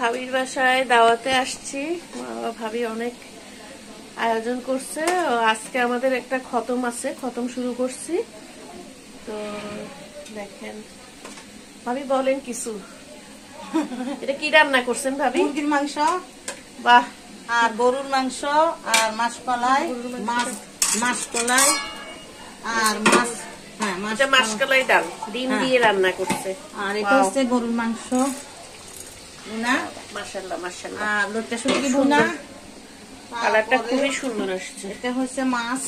ভাবির বাসায় দাওয়াতে আসছি। ভাবি অনেক আয়োজন করছে। আজকে আমাদের একটা খতম আছে, খতম শুরু করছি। তো দেখেন ভাবি বলেন কিছু। এটা কি রান্না করছেন ভাবি? মুরগির মাংস, বাহ, আর গরুর মাংস, আর মাসকলাই, মাসকলাই আর মাছ। হ্যাঁ, এটা মাসকলাই ডাল ডিম দিয়ে রান্না করছে। আর এটা হচ্ছে গরুর মাংস ভুনা, মাশাআল্লাহ মাশাআল্লাহ। আর লইট্টা শুটকি ভুনা, কালারটা খুবই সুন্দর আসছে। এটা হচ্ছে মাছ।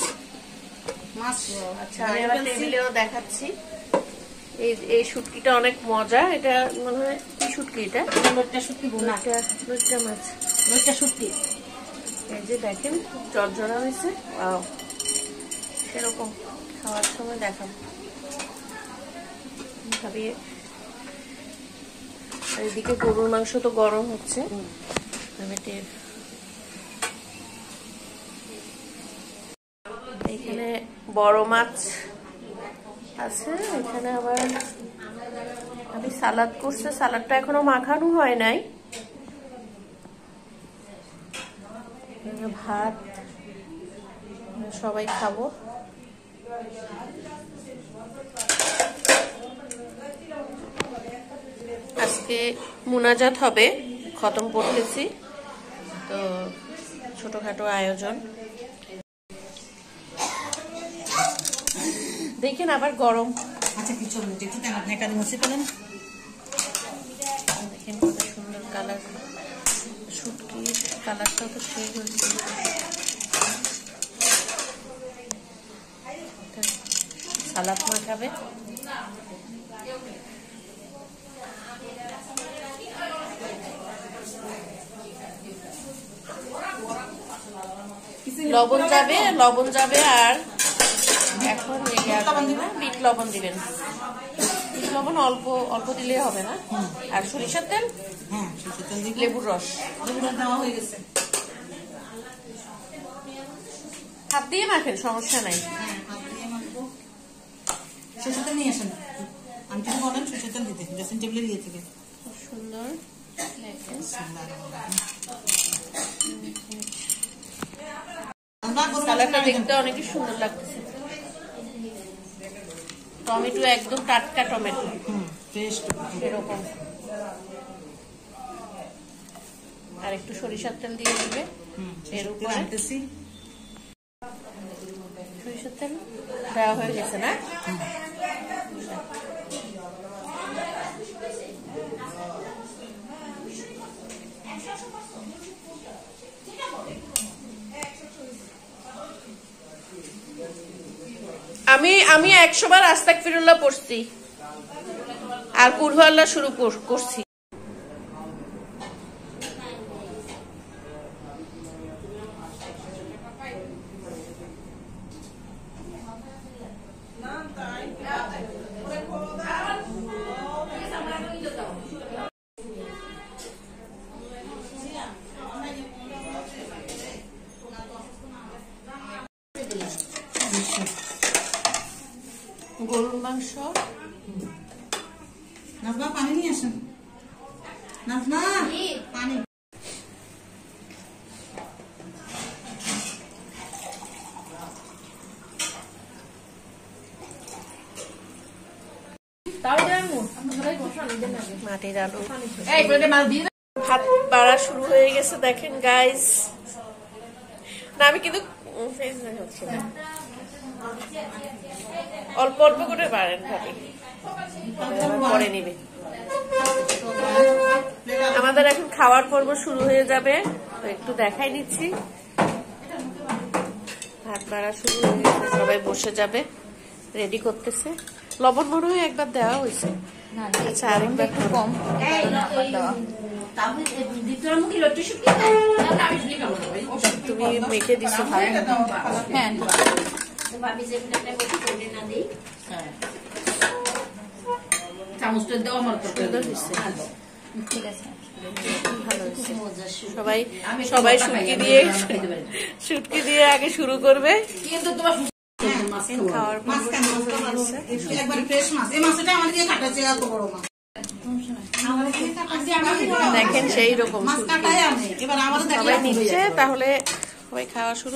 আচ্ছা, আমি আবার টেবিলেও দেখাচ্ছি। এই শুটকিটা অনেক মজা। এটা মনে হয় কি শুটকি? এটা লইট্টা শুটকি ভুনা, লইট্টা মাছ, লইট্টা শুটকি। এই যে দেখেন জর্জরা হয়েছে। ওয়াও, সেরকম খাওয়ার সময় দেখাবো ভাবি। এদিকে গরুর মাংস তো গরম হচ্ছে। এখানে বড় মাছ আছে। এখানে আবার আমি সালাদ করছে। সালাদটা এখনো মাখানো হয় নাই। ভাত সবাই খাবো। আজকে মুনাজাত হবে, খতম পড়তেছি। তো ছোটখাটো আয়োজন। দেখেন আবার গরম। আচ্ছা, কিছু দেখি কেন আপনি একা মুছে পেলেন। দেখেন কত সুন্দর কালার। শুটকির কালারটা তো সেই হয়েছে। সালাদ মাখাবে। লবণ যাবে আর এখন বিট লবণ দিবেন। বিট লবণ অল্প অল্প দিলে হবে না। আর সরিষার তেল, হ্যাঁ সরিষার তেল, লেবুর রস দেওয়া হয়ে গেছে। হাত দিয়ে মাখেন, সমস্যা নাই। সরিষার তেল নিয়ে আসেন। আমি তো বলেন সরিষার তেল দিতে ড্রেসিং টেবিলে দিয়ে থেকে। খুব সুন্দর। সালাদটা দেখতে অনেক সুন্দর লাগতেছে। টমেটো একদম টাটকা টমেটো, এরকম। আর একটু সরিষার তেল দিয়ে দিবে এর উপরে। সরিষার তেল দেওয়া হয়ে গেছে না? আমি 100 বার আস্তাগফিরুল্লাহ পড়ছি আর কুল আল্লাহ শুরু করছি। গরুর মাংস। নাজমা পানি নিয়ে আসেন। নাজমা পানি। মাটির আলু ভাত বাড়া শুরু হয়ে গেছে। দেখেন গাইস, না আমি কিন্তু অল্প অল্প করে বাড়েন ভাবি, পরে নিবে। আমাদের এখন খাওয়ার পর্ব শুরু হয়ে যাবে। তো একটু দেখাই নিচ্ছি। ভাত বাড়া শুরু হয়ে গেছে, সবাই বসে যাবে, রেডি করতেছে। লবণ মনে হয় একবার দেওয়া হয়েছে। আচ্ছা, আরেকবার কম। তুমি মেখে দিছো ভালো। হ্যাঁ, চামচটা দেওয়া আমার সুন্দর হয়েছে। ঠিক আছে, ভালো হয়েছে। সবাই শুটকি দিয়ে আগে শুরু করবে। কিন্তু তোমার খাওয়ার পর একবার ফ্রেশ মাছ, এই মাছটা আমাদের কাটাচ্ছে এত বড় মাছ। দেখেন সেই রকম মাছ কাটাই আনে এবার আমাদের সবাই নিচ্ছে, তাহলে সবাই খাওয়া শুরু।